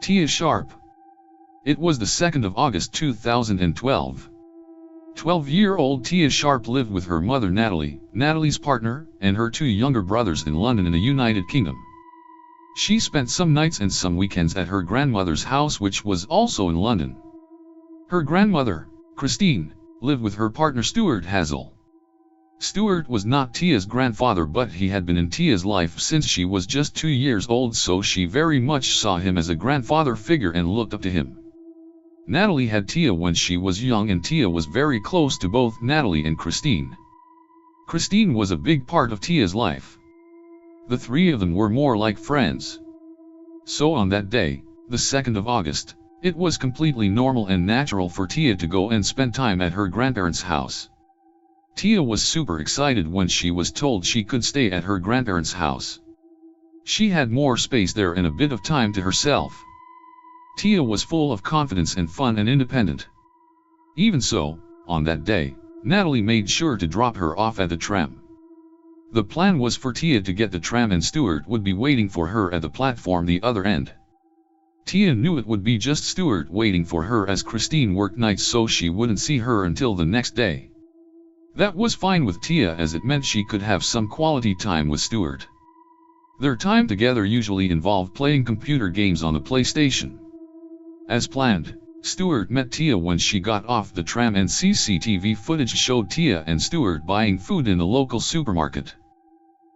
Tia Sharp. It was the 2nd of August 2012. 12-year-old Tia Sharp lived with her mother Natalie, Natalie's partner, and her two younger brothers in London in the United Kingdom. She spent some nights and some weekends at her grandmother's house, which was also in London. Her grandmother, Christine, lived with her partner Stuart Hazel. Stuart was not Tia's grandfather, but he had been in Tia's life since she was just 2 years old, so she very much saw him as a grandfather figure and looked up to him. Natalie had Tia when she was young, and Tia was very close to both Natalie and Christine. Christine was a big part of Tia's life. The three of them were more like friends. So on that day, the 2nd of August, it was completely normal and natural for Tia to go and spend time at her grandparents' house. Tia was super excited when she was told she could stay at her grandparents' house. She had more space there and a bit of time to herself. Tia was full of confidence and fun and independent. Even so, on that day, Natalie made sure to drop her off at the tram. The plan was for Tia to get the tram and Stuart would be waiting for her at the platform the other end. Tia knew it would be just Stuart waiting for her, as Christine worked nights, so she wouldn't see her until the next day. That was fine with Tia, as it meant she could have some quality time with Stuart. Their time together usually involved playing computer games on the PlayStation. As planned, Stuart met Tia when she got off the tram, and CCTV footage showed Tia and Stuart buying food in the local supermarket.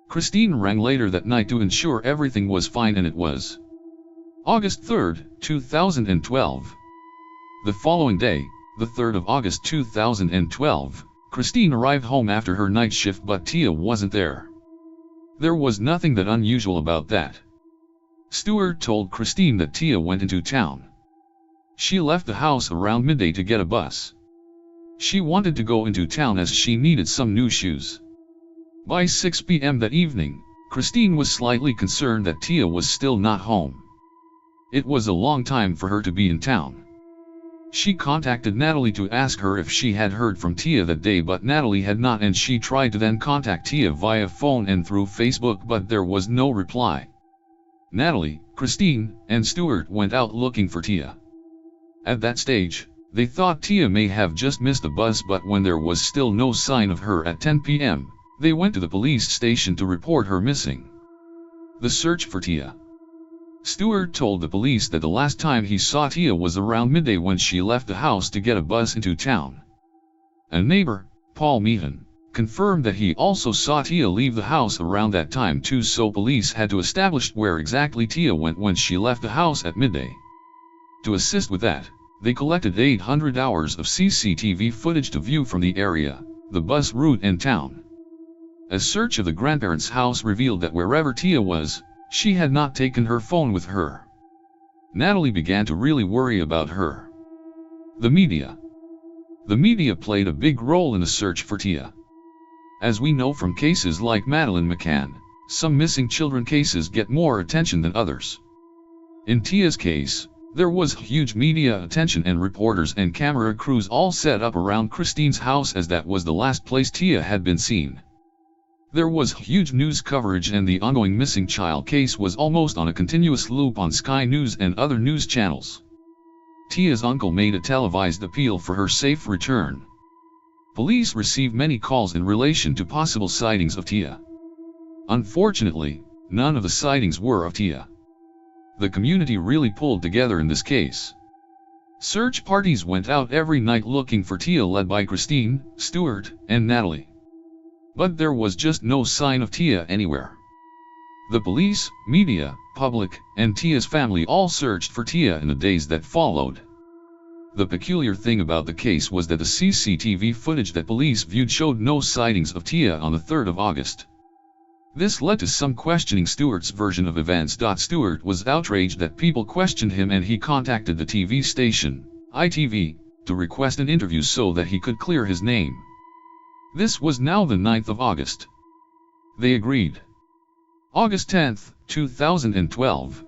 Christine rang later that night to ensure everything was fine, and it was. August 3, 2012. The following day, the 3rd of August 2012, Christine arrived home after her night shift, but Tia wasn't there. There was nothing that unusual about that. Stuart told Christine that Tia went into town. She left the house around midday to get a bus. She wanted to go into town as she needed some new shoes. By 6 p.m. that evening, Christine was slightly concerned that Tia was still not home. It was a long time for her to be in town. She contacted Natalie to ask her if she had heard from Tia that day, but Natalie had not, and she tried to then contact Tia via phone and through Facebook, but there was no reply. Natalie, Christine, and Stuart went out looking for Tia. At that stage, they thought Tia may have just missed the bus, but when there was still no sign of her at 10 p.m., they went to the police station to report her missing. The search for Tia. Stuart told the police that the last time he saw Tia was around midday when she left the house to get a bus into town. A neighbor, Paul Meehan, confirmed that he also saw Tia leave the house around that time too, so police had to establish where exactly Tia went when she left the house at midday. To assist with that, they collected 800 hours of CCTV footage to view from the area, the bus route and town. A search of the grandparents' house revealed that wherever Tia was, she had not taken her phone with her. Natalie began to really worry about her. The media. The media played a big role in the search for Tia. As we know from cases like Madeleine McCann, some missing children cases get more attention than others. In Tia's case, there was huge media attention and reporters and camera crews all set up around Christine's house, as that was the last place Tia had been seen. There was huge news coverage, and the ongoing missing child case was almost on a continuous loop on Sky News and other news channels. Tia's uncle made a televised appeal for her safe return. Police received many calls in relation to possible sightings of Tia. Unfortunately, none of the sightings were of Tia. The community really pulled together in this case. Search parties went out every night looking for Tia, led by Christine, Stuart, and Natalie. But there was just no sign of Tia anywhere. The police, media, public, and Tia's family all searched for Tia in the days that followed. The peculiar thing about the case was that the CCTV footage that police viewed showed no sightings of Tia on the 3rd of August. This led to some questioning Stuart's version of events. Stuart was outraged that people questioned him, and he contacted the TV station, ITV, to request an interview so that he could clear his name. This was now the 9th of August. They agreed. August 10, 2012.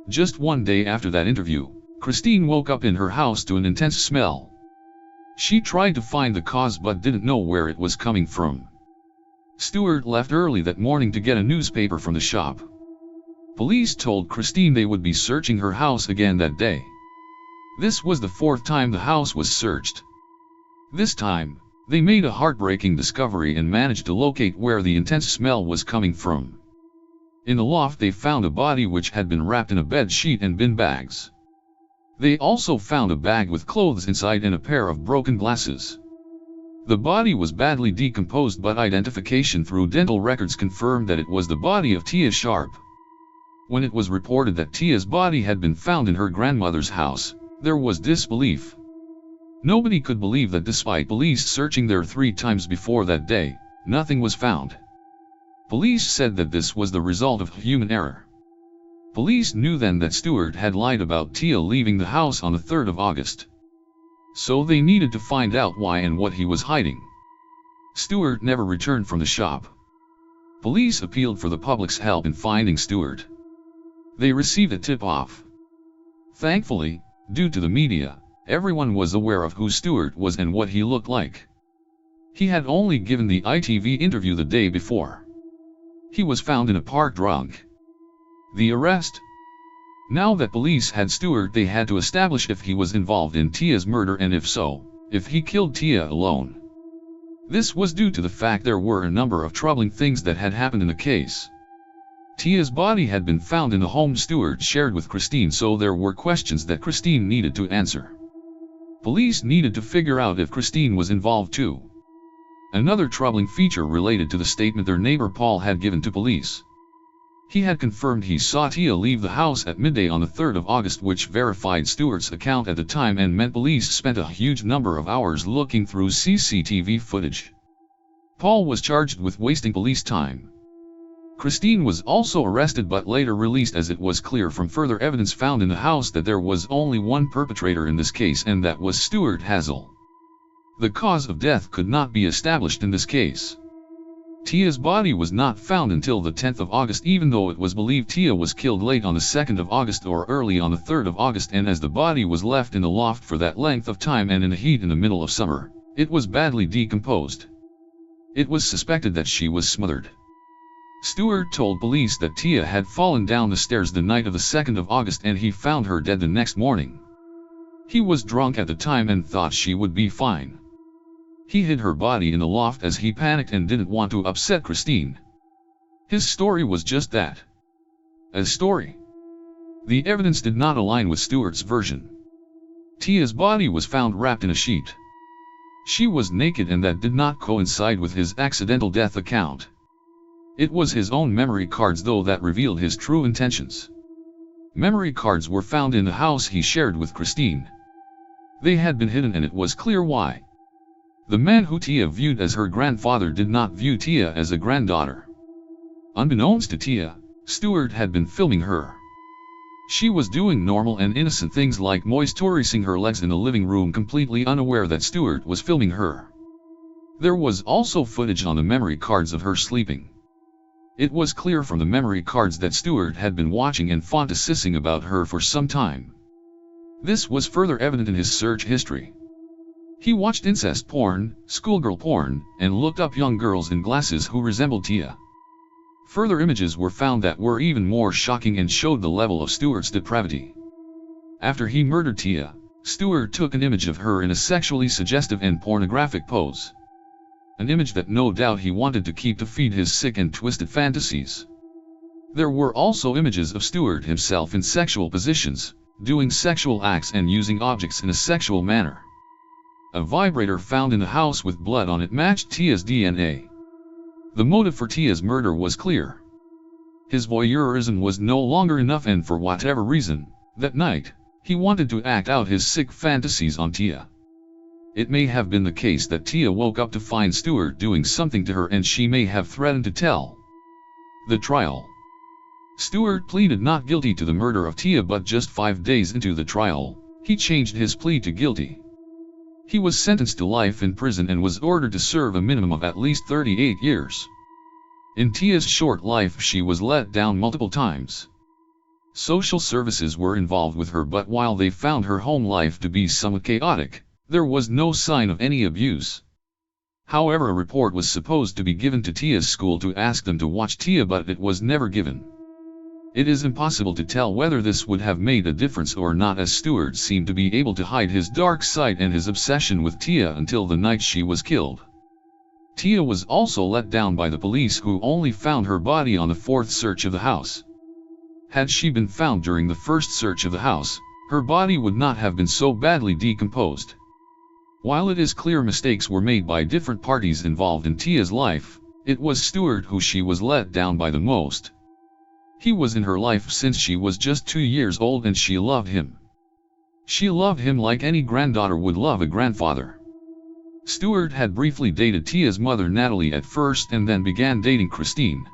Just one day after that interview, Christine woke up in her house to an intense smell. She tried to find the cause but didn't know where it was coming from. Stuart left early that morning to get a newspaper from the shop. Police told Christine they would be searching her house again that day. This was the fourth time the house was searched. This time, they made a heartbreaking discovery and managed to locate where the intense smell was coming from. In the loft they found a body which had been wrapped in a bed sheet and bin bags. They also found a bag with clothes inside and a pair of broken glasses. The body was badly decomposed, but identification through dental records confirmed that it was the body of Tia Sharp. When it was reported that Tia's body had been found in her grandmother's house, there was disbelief. Nobody could believe that despite police searching there 3 times before that day, nothing was found. Police said that this was the result of human error. Police knew then that Stewart had lied about Tia leaving the house on the 3rd of August. So they needed to find out why and what he was hiding. Stewart never returned from the shop. Police appealed for the public's help in finding Stewart. They received a tip-off. Thankfully, due to the media, everyone was aware of who Stewart was and what he looked like. He had only given the ITV interview the day before. He was found in a park drunk. The arrest? Now that police had Stewart, they had to establish if he was involved in Tia's murder, and if so, if he killed Tia alone. This was due to the fact there were a number of troubling things that had happened in the case. Tia's body had been found in the home Stewart shared with Christine, so there were questions that Christine needed to answer. Police needed to figure out if Christine was involved too. Another troubling feature related to the statement their neighbor Paul had given to police. He had confirmed he saw Tia leave the house at midday on the 3rd of August, which verified Stewart's account at the time and meant police spent a huge number of hours looking through CCTV footage. Paul was charged with wasting police time. Christine was also arrested but later released, as it was clear from further evidence found in the house that there was only one perpetrator in this case, and that was Stewart Hazel. The cause of death could not be established in this case. Tia's body was not found until the 10th of August, even though it was believed Tia was killed late on the 2nd of August or early on the 3rd of August, and as the body was left in the loft for that length of time and in the heat in the middle of summer, it was badly decomposed. It was suspected that she was smothered. Stewart told police that Tia had fallen down the stairs the night of the 2nd of August and he found her dead the next morning. He was drunk at the time and thought she would be fine. He hid her body in the loft as he panicked and didn't want to upset Christine. His story was just that. A story. The evidence did not align with Stewart's version. Tia's body was found wrapped in a sheet. She was naked, and that did not coincide with his accidental death account. It was his own memory cards though that revealed his true intentions. Memory cards were found in the house he shared with Christine. They had been hidden and it was clear why. The man who Tia viewed as her grandfather did not view Tia as a granddaughter. Unbeknownst to Tia, Stewart had been filming her. She was doing normal and innocent things like moisturizing her legs in the living room, completely unaware that Stewart was filming her. There was also footage on the memory cards of her sleeping. It was clear from the memory cards that Stewart had been watching and fantasizing about her for some time. This was further evident in his search history. He watched incest porn, schoolgirl porn, and looked up young girls in glasses who resembled Tia. Further images were found that were even more shocking and showed the level of Stewart's depravity. After he murdered Tia, Stewart took an image of her in a sexually suggestive and pornographic pose. An image that no doubt he wanted to keep to feed his sick and twisted fantasies. There were also images of Stewart himself in sexual positions, doing sexual acts and using objects in a sexual manner. A vibrator found in the house with blood on it matched Tia's DNA. The motive for Tia's murder was clear. His voyeurism was no longer enough, and for whatever reason, that night, he wanted to act out his sick fantasies on Tia. It may have been the case that Tia woke up to find Stewart doing something to her and she may have threatened to tell. The trial. Stewart pleaded not guilty to the murder of Tia, but just 5 days into the trial, he changed his plea to guilty. He was sentenced to life in prison and was ordered to serve a minimum of at least 38 years. In Tia's short life, she was let down multiple times. Social services were involved with her, but while they found her home life to be somewhat chaotic, there was no sign of any abuse. However, a report was supposed to be given to Tia's school to ask them to watch Tia, but it was never given. It is impossible to tell whether this would have made a difference or not, as Stuart seemed to be able to hide his dark side and his obsession with Tia until the night she was killed. Tia was also let down by the police, who only found her body on the fourth search of the house. Had she been found during the first search of the house, her body would not have been so badly decomposed. While it is clear mistakes were made by different parties involved in Tia's life, it was Stuart who she was let down by the most. He was in her life since she was just 2 years old, and she loved him. She loved him like any granddaughter would love a grandfather. Stuart had briefly dated Tia's mother Natalie at first and then began dating Christine.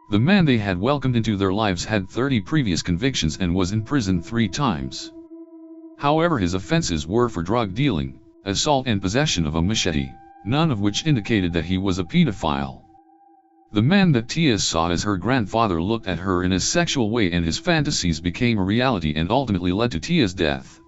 The man they had welcomed into their lives had 30 previous convictions and was in prison 3 times. However, his offenses were for drug dealing, assault and possession of a machete, none of which indicated that he was a pedophile. The man that Tia saw as her grandfather looked at her in a sexual way, and his fantasies became a reality and ultimately led to Tia's death.